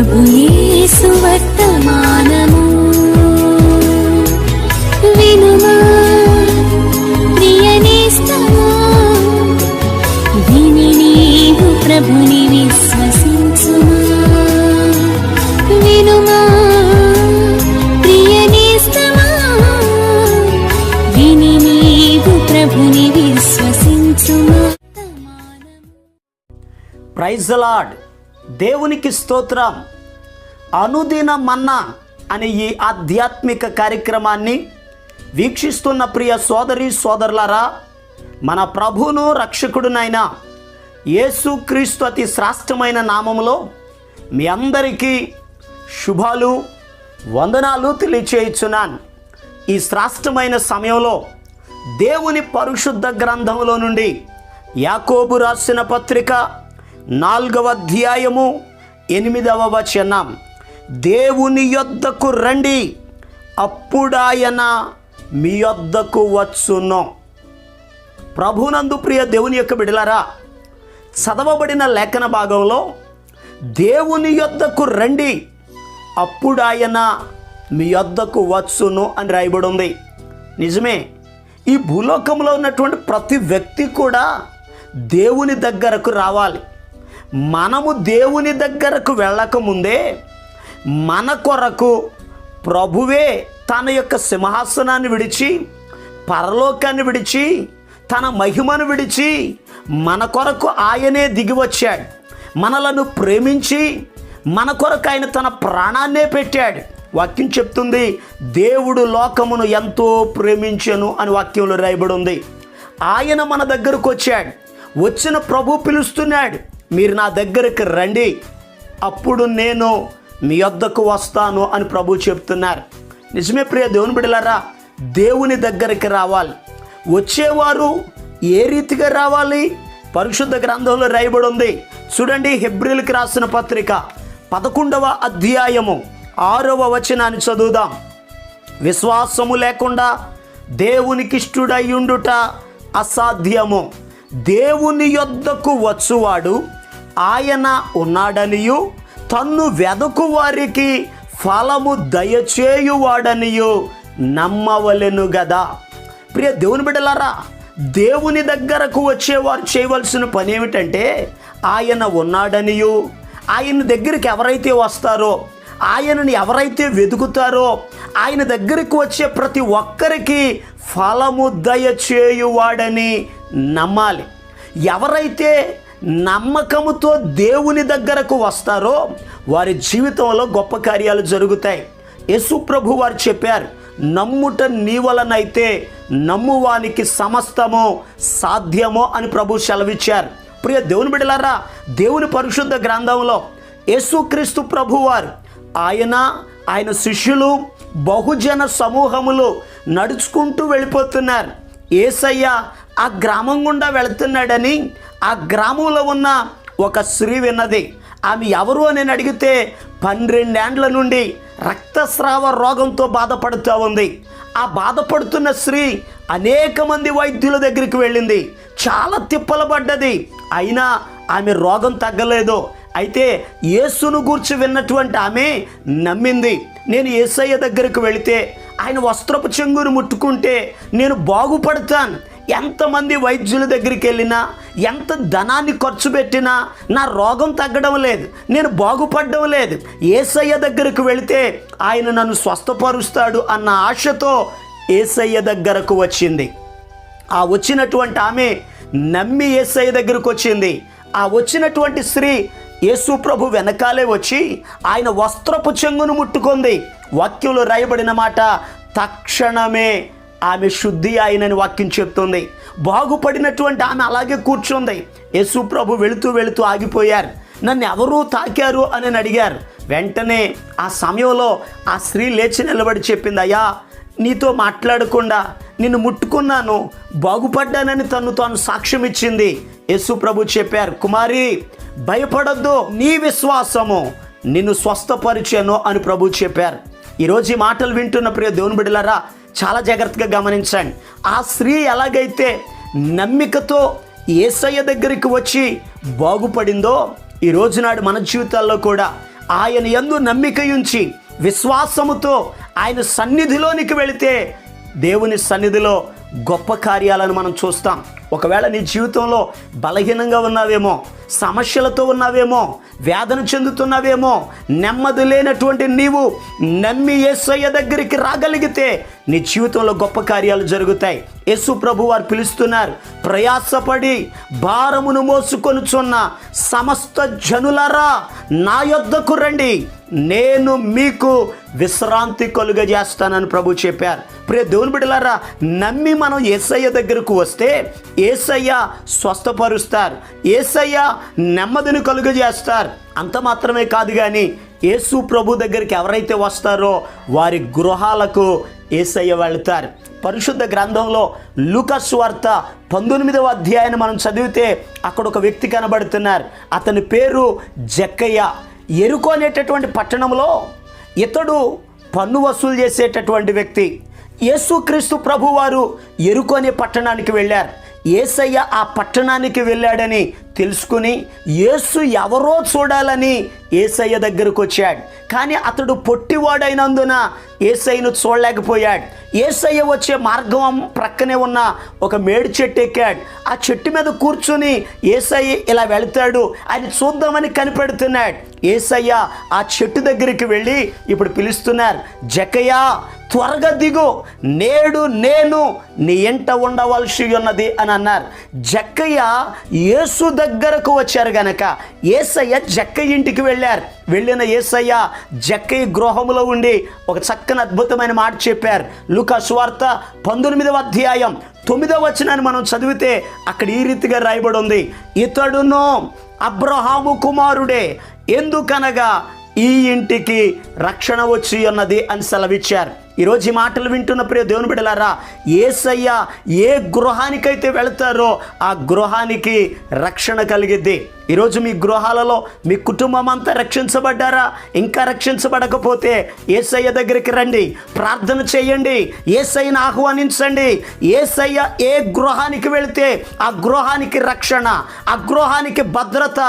ప్రభు యేసు వర్తమానము వినుమా ప్రియనేస్తమా, విని నీవు ప్రభుని విశ్వసించుమా. వినుమా ప్రియనేస్తమా, విని నీవు ప్రభుని విశ్వసించుమా. Praise the lord. దేవునికి స్తోత్రం. అనుదిన మన్నా అనే ఈ ఆధ్యాత్మిక కార్యక్రమాన్ని వీక్షిస్తున్న ప్రియ సోదరి సోదరులారా, మన ప్రభువును రక్షకుడునైన యేసుక్రీస్తు అతి శ్రేష్టమైన నామములో మీ అందరికీ శుభాలు వందనాలు తెలియచేయుచున్నాను. ఈ శ్రేష్టమైన సమయంలో దేవుని పరిశుద్ధ గ్రంథములో నుండి యాకోబు రాసిన పత్రిక 4వ అధ్యాయము 8వ వచనం, దేవుని యొద్దకు రండి అప్పుడాయన మీ యొద్దకు వచ్చును. ప్రభునందు ప్రియ దేవుని యొక్క బిడ్డలారా, చదవబడిన లేఖన భాగంలో దేవుని యొద్దకు రండి అప్పుడాయన మీ యొద్దకు వచ్చును అని రాయబడి ఉంది. నిజమే, ఈ భూలోకంలో ఉన్నటువంటి ప్రతి వ్యక్తి కూడా దేవుని దగ్గరకు రావాలి. మనము దేవుని దగ్గరకు వెళ్ళకముందే మన కొరకు ప్రభువే తన యొక్క సింహాసనాన్ని విడిచి, పరలోకాన్ని విడిచి, తన మహిమను విడిచి మన కొరకు ఆయనే దిగి వచ్చాడు. మనలను ప్రేమించి మన కొరకు ఆయన తన ప్రాణాన్నే పెట్టాడు. వాక్యం చెప్తుంది, దేవుడు లోకమును ఎంతో ప్రేమించెను అని వాక్యంలో రాయబడి ఉంది. ఆయన మన దగ్గరకు వచ్చాడు. వచ్చిన ప్రభు పిలుస్తున్నాడు, మీరు నా దగ్గరికి రండి అప్పుడు నేను మీ యొద్దకు వస్తాను అని ప్రభు చెప్తున్నారు. నిజమే ప్రియ దేవుని బిడ్డలారా, దేవుని దగ్గరికి రావాలి. వచ్చేవారు ఏ రీతిగా రావాలి? పరిశుద్ధ గ్రంథంలో రాయబడి ఉంది. చూడండి, హెబ్రీయులకు రాసిన పత్రిక 11వ అధ్యాయము 6వ వచనాన్ని చదువుదాం. విశ్వాసము లేకుండా దేవునికి ఇష్టుడయ్యుండుట అసాధ్యము. దేవుని యొద్దకు వచ్చువాడు ఆయన ఉన్నాడనియు, తన్ను వెదకు వారికి ఫలము దయచేయువాడనియు నమ్మవలెను గదా. ప్రియ దేవుని బిడ్డలారా, దేవుని దగ్గరకు వచ్చేవారు చేయవలసిన పని ఏమిటంటే, ఆయన ఉన్నాడనియు, ఆయన దగ్గరికి ఎవరైతే వస్తారో, ఆయనని ఎవరైతే వెతుకుతారో, ఆయన దగ్గరికి వచ్చే ప్రతి ఒక్కరికి ఫలము దయచేయువాడని నమ్మాలి. ఎవరైతే నమ్మకముతో దేవుని దగ్గరకు వస్తారో వారి జీవితంలో గొప్ప కార్యాలు జరుగుతాయి. యేసు ప్రభు వారు చెప్పారు, నమ్ముట నీ వలనైతే నమ్మువానికి సమస్తము సాధ్యమో అని ప్రభు సెలవిచ్చారు. ప్రియ దేవుని బిడ్డలారా, దేవుని పరిశుద్ధ గ్రంథంలో యేసుక్రీస్తు ప్రభు వారు ఆయన శిష్యులు బహుజన సమూహములు నడుచుకుంటూ వెళ్ళిపోతున్నారు. యేసయ్య ఆ గ్రామం గుండా వెళుతున్నాడని ఆ గ్రామంలో ఉన్న ఒక స్త్రీ విన్నది. ఆమె ఎవరు అని అడిగితే 12 ఏండ్ల నుండి రక్తస్రావ రోగంతో బాధపడుతూ ఉంది. ఆ బాధపడుతున్న స్త్రీ అనేక మంది వైద్యుల దగ్గరికి వెళ్ళింది. చాలా తిప్పలు పడ్డది, అయినా ఆమె రోగం తగ్గలేదు. అయితే యేసును గూర్చి విన్నటువంటి ఆమె నమ్మింది. నేను యేసయ్య దగ్గరికి వెళితే, ఆయన వస్త్రపు చెంగును ముట్టుకుంటే నేను బాగుపడతాను. ఎంతమంది వైద్యుల దగ్గరికి వెళ్ళినా, ఎంత ధనాన్ని ఖర్చు పెట్టినా నా రోగం తగ్గడం లేదు, నేను బాగుపడడం లేదు. యేసయ్య దగ్గరకు వెళితే ఆయన నన్ను స్వస్థపరుస్తాడు అన్న ఆశతో యేసయ్య దగ్గరకు వచ్చింది. ఆ వచ్చినటువంటి ఆమె నమ్మి యేసయ్య దగ్గరకు వచ్చింది. ఆ వచ్చినటువంటి స్త్రీ యేసు ప్రభు వెనకాలే వచ్చి ఆయన వస్త్రపు చెంగును ముట్టుకుంది. వాక్యంలో రాయబడిన మాట, తక్షణమే ఆమె శుద్ధి అయినని వాక్యం చెప్తుంది. బాగుపడినటువంటి ఆమె అలాగే కూర్చుంది. యేసు ప్రభు వెళుతూ వెళుతూ ఆగిపోయారు. నన్ను ఎవరు తాకారు అని అడిగారు. వెంటనే ఆ సమయంలో ఆ స్త్రీ లేచి నిలబడి చెప్పింది, అయ్యా నీతో మాట్లాడకుండా నిన్ను ముట్టుకున్నాను, బాగుపడ్డానని తాను సాక్ష్యం ఇచ్చింది. యేసు ప్రభు చెప్పారు, కుమారి భయపడొద్దు, నీ విశ్వాసము నిన్ను స్వస్థపరిచాను అని ప్రభు చెప్పారు. ఈరోజు ఈ మాటలు వింటున్న ప్రియ దేవుని బిడ్డలారా, చాలా జాగ్రత్తగా గమనించండి. ఆ స్త్రీ ఎలాగైతే నమ్మికతో యేసయ్య దగ్గరికి వచ్చి బాగుపడిందో, ఈ రోజు నాడు మన జీవితాల్లో కూడా ఆయన యందు నమ్మిక ఉంచి విశ్వాసముతో ఆయన సన్నిధిలోనికి వెళితే దేవుని సన్నిధిలో గొప్ప కార్యాలను మనం చూస్తాం. ఒకవేళ నీ జీవితంలో బలహీనంగా ఉన్నావేమో, సమస్యలతో ఉన్నావేమో, వేదన చెందుతున్నావేమో, నెమ్మది లేనటువంటి నీవు నమ్మి యేసయ్య దగ్గరికి రాగలిగితే నీ జీవితంలో గొప్ప కార్యాలు జరుగుతాయి. యేసు ప్రభు వారు పిలుస్తున్నారు, ప్రయాసపడి భారమును మోసుకొనుచున్న సమస్త జనులారా నా యొద్దకు రండి, నేను మీకు విశ్రాంతి కలుగజేస్తానని ప్రభు చెప్పారు. ప్రియ దేవుని బిడ్డలారా, నమ్మి మనం యేసయ్య దగ్గరకు వస్తే యేసయ్య స్వస్థపరుస్తారు, యేసయ్య నెమ్మదిని కలుగజేస్తారు. అంత మాత్రమే కాదు, కానీ యేసు ప్రభు దగ్గరికి ఎవరైతే వస్తారో వారి గృహాలకు యేసయ్య వెళ్తారు. పరిశుద్ధ గ్రంథంలో లూకా సువార్త 19వ అధ్యాయాన్ని మనం చదివితే అక్కడ ఒక వ్యక్తి కనబడుతున్నారు. అతని పేరు జక్కయ్య. యెరికో అనేటటువంటి పట్టణంలో ఇతడు పన్ను వసూలు చేసేటటువంటి వ్యక్తి. యేసుక్రీస్తు ప్రభువారు యెరికో అనే పట్టణానికి వెళ్ళారు. యేసయ్య ఆ పట్టణానికి వెళ్ళాడని తెలుసుకుని యేసు ఎవరో చూడాలని యేసయ్య దగ్గరకు వచ్చాడు. కానీ అతడు పొట్టివాడైనందున యేసయ్యను చూడలేకపోయాడు. యేసయ్య వచ్చే మార్గం ప్రక్కనే ఉన్న ఒక మేడి చెట్టు ఎక్కాడు. ఆ చెట్టు మీద కూర్చుని యేసయ్య ఇలా వెళ్తాడు, ఆయన చూద్దామని కనిపెడుతున్నాడు. యేసయ్య ఆ చెట్టు దగ్గరికి వెళ్ళి ఇప్పుడు పిలుస్తున్నారు, జక్కయ్య త్వరగా దిగు, నేడు నేను నీ ఇంట ఉండవలసి ఉన్నది అని అన్నారు. జక్కయ్య యేసు దగ్గరకు వచ్చారు గనక యేసయ్య జక్కయ్య ఇంటికి వెళ్ళారు. వెళ్ళిన యేసయ్య జక్కయ్య గృహములో ఉండి ఒక చక్కని అద్భుతమైన మాట చెప్పారు. లూకా సువార్త 19వ అధ్యాయం 9వ వచనాన్ని మనం చదివితే అక్కడ ఈ రీతిగా రాయబడి ఉంది, ఇతడును అబ్రహాము కుమారుడే, ఎందుకనగా ఈ ఇంటికి రక్షణ వచ్చి ఉన్నది అని సెలవిచ్చారు. ఈరోజు ఈ మాటలు వింటున్న ప్రియ దేవుని బిడ్డలారా, యేసయ్య ఏ గృహానికైతే వెళతారో ఆ గృహానికి రక్షణ కలిగిద్ది. ఈరోజు మీ గృహాలలో మీ కుటుంబం అంతా రక్షించబడ్డారా? ఇంకా రక్షించబడకపోతే యేసయ్య దగ్గరికి రండి, ప్రార్థన చేయండి, యేసయ్యను ఆహ్వానించండి. యేసయ్య ఏ గృహానికి వెళితే ఆ గృహానికి రక్షణ, ఆ గృహానికి భద్రత,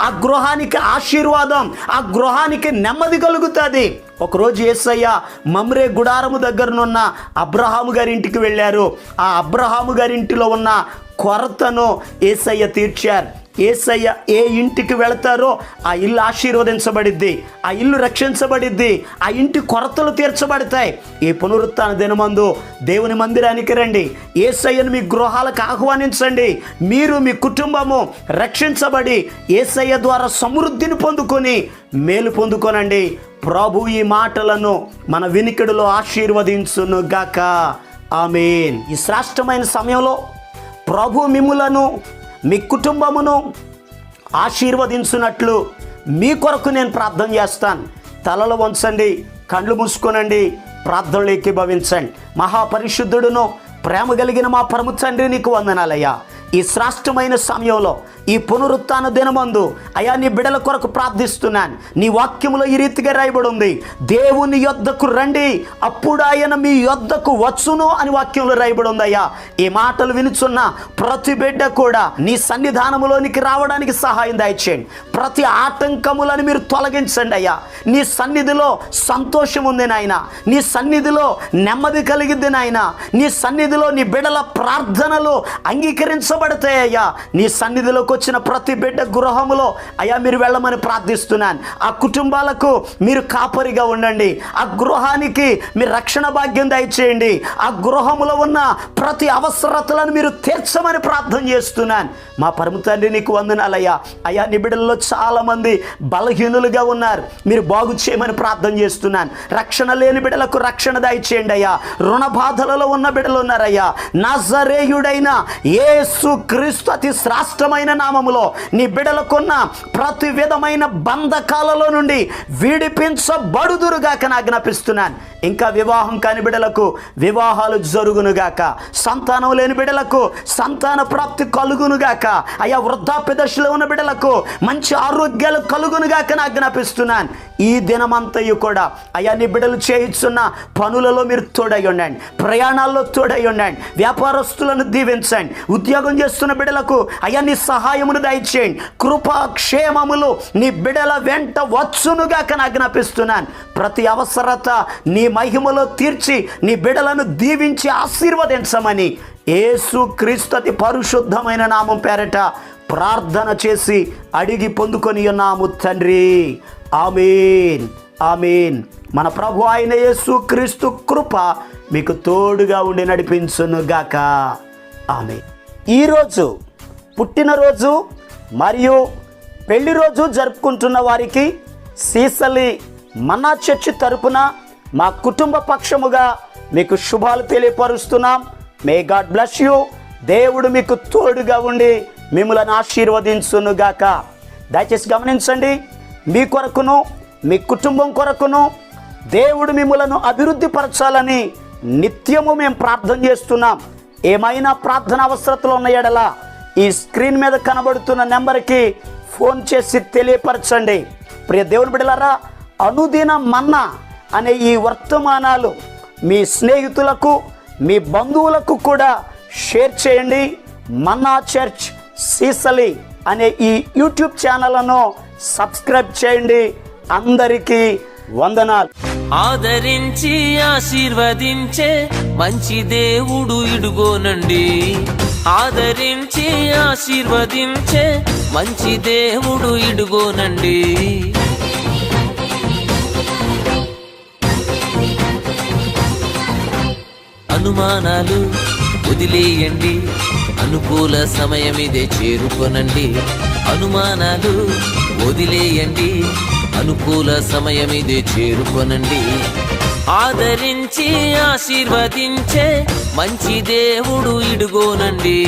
ఆ గృహానికి ఆశీర్వాదం, ఆ గృహానికి నెమ్మది కలుగుతుంది. ఒకరోజు యేసయ్య మమ్రే గుడారము దగ్గరనున్న అబ్రహాము గారి ఇంటికి వెళ్ళారు. ఆ అబ్రహాము గారి ఇంటిలో ఉన్న కొరతను యేసయ్య తీర్చారు. యేసయ్య ఏ ఇంటికి వెళతారో ఆ ఇల్లు ఆశీర్వదించబడిద్ది, ఆ ఇల్లు రక్షించబడిద్ది, ఆ ఇంటి కొరతలు తీర్చబడతాయి. ఈ పునరుత్థాన దినమందు దేవుని మందిరానికి రండి, యేసయ్యను మీ గృహాలకు ఆహ్వానించండి. మీరు మీ కుటుంబము రక్షించబడి యేసయ్య ద్వారా సమృద్ధిని పొందుకొని మేలు పొందుకోనండి. ప్రభు ఈ మాటలను మన వినికిడిలో ఆశీర్వదించును గాక. ఆమేన్. ఈ శ్రేష్టమైన సమయంలో ప్రభు మిమ్ములను మీ కుటుంబమును ఆశీర్వదించున్నట్లు మీ కొరకు నేను ప్రార్థన చేస్తాను. తలలు వంచండి, కళ్ళు మూసుకోనండి, ప్రార్థనలు ఏకీభవించండి. మహాపరిశుద్ధుడును ప్రేమ కలిగిన మా పరమ తండ్రి, నీకు వందనాలయ్యా. ఈ శ్రేష్టమైన సమయంలో ఈ పునరుత్థాన దినమందు అయా నీ బిడల కొరకు ప్రార్థిస్తున్నాను. నీ వాక్యములో ఈ రీతిగా రాయబడి ఉంది, దేవుని యొద్దకు రండి అప్పుడు ఆయన మీ యొద్దకు వచ్చును అని వాక్యంలో రాయబడి ఉంది. అయ్యా ఈ మాటలు వినుచున్న ప్రతి బిడ్డ కూడా నీ సన్నిధానములోనికి రావడానికి సహాయం దయచేయండి. ప్రతి ఆటంకములను మీరు తొలగించండి అయ్యా. నీ సన్నిధిలో సంతోషం ఉంది నాయన, నీ సన్నిధిలో నెమ్మది కలిగిద్ది నాయన, నీ సన్నిధిలో నీ బిడల ప్రార్థనలు అంగీకరించబడతాయి అయ్యా. నీ సన్నిధిలోకి వచ్చిన ప్రతి బిడ్డ గృహములో అయ్యా మీరు వెళ్ళమని ప్రార్థిస్తున్నాను. ఆ కుటుంబాలకు మీరు కాపరిగా ఉండండి, ఆ గృహానికి మీరు రక్షణ భాగ్యం దయచేయండి, ఆ గృహములో ఉన్న ప్రతి అవసరతలను మీరు తీర్చమని ప్రార్థన చేస్తున్నాను. మా పరమ తండ్రి నీకు వందనాలయ్యా. అయ్యా నీ బిడ్డల్లో చాలామంది బలహీనులుగా ఉన్నారు, మీరు బాగు చేయమని ప్రార్థన చేస్తున్నాను. రక్షణ లేని బిడ్డలకు రక్షణ దయచేయండి అయ్యా. రుణ బాధలలో ఉన్న బిడ్డలు ఉన్నారయ్యా. నజరేయుడైన యేసు క్రీస్తు అతి శ్రేష్టమైన నామములో నీ బిడలకున్న ప్రతి విధమైన బంధకాలలో నుండి విడిపించబడుదురుగాక ఆజ్ఞాపిస్తున్నాను. ఇంకా వివాహం కాని బిడలకు వివాహాలు జరుగునుగాక, సంతానం లేని బిడలకు సంతాన ప్రాప్తి కలుగునుగాక, అయా వృద్ధాప్య దశలో ఉన్న బిడలకు మంచి ఆరోగ్యాలు కలుగునుగాక ఆజ్ఞాపిస్తున్నాను. ఈ దినమంతయు కూడా అయా నీ బిడలు చేయిస్తున్న పనులలో మీరు తోడై ఉండండి, ప్రయాణాల్లో తోడై ఉండండి, వ్యాపారస్తులను దీవించండి, ఉద్యోగం చేస్తున్న బిడలకు అయా నీ సహాయం సహాయమును దయచేయండి. కృపాక్షేమములు నీ బిడల వెంట వచ్చునుగా ఆజ్ఞాపిస్తున్నాను. ప్రతి అవసరత నీ మహిమలో తీర్చి నీ బిడలను దీవించి ఆశీర్వదించమని యేసు క్రీస్తు అతి పరిశుద్ధమైన నామం పేరట ప్రార్థన చేసి అడిగి పొందుకొని ఉన్నాము తండ్రి. ఆమేన్, ఆమేన్. మన ప్రభు అయిన యేసు క్రీస్తు కృప మీకు తోడుగా ఉండి నడిపించునుగాక. ఆమేన్. ఈరోజు పుట్టినరోజు మరియు పెళ్లి రోజు జరుపుకుంటున్న వారికి సీసలి మన్నా చర్చి తరపున మా కుటుంబ పక్షముగా మీకు శుభాలు తెలియపరుస్తున్నాం. May God bless you. దేవుడు మీకు తోడుగా ఉండి మిమ్మల్ని ఆశీర్వదించునుగాక. దయచేసి గమనించండి, మీ కొరకును మీ కుటుంబం కొరకును దేవుడు మిమ్మలను అభివృద్ధి పరచాలని నిత్యము మేము ప్రార్థన చేస్తున్నాం. ఏమైనా ప్రార్థన అవసరతలు ఉన్న యెడల ఈ స్క్రీన్ మీద కనబడుతున్న నెంబర్కి ఫోన్ చేసి తెలియపరచండి. ప్రియ దేవుని బిడ్డలారా, అనుదిన మన్నా అనే ఈ వర్తమానాలు మీ స్నేహితులకు మీ బంధువులకు కూడా షేర్ చేయండి. మన్నా చర్చ్ సీసలి అనే ఈ యూట్యూబ్ ఛానల్ను సబ్స్క్రైబ్ చేయండి. అందరికీ వందనాలు. ఆదరించి ఆశీర్వదించే మంచి దేవుడు ఇడుగోనండి. ఆదరించి ఆశీర్వదించే మంచి దేవుడు ఇడుగోనండి. అనుమానాలు వదిలేయండి, అనుకూల సమయం ఇదే చేరుకొనండి. అనుమానాలు వదిలేయండి, అనుకూల సమయం ఇదే చేరుకొనండి. ఆదరించి ఆశీర్వదించే మంచి దేవుడు ఇడుగోనండి.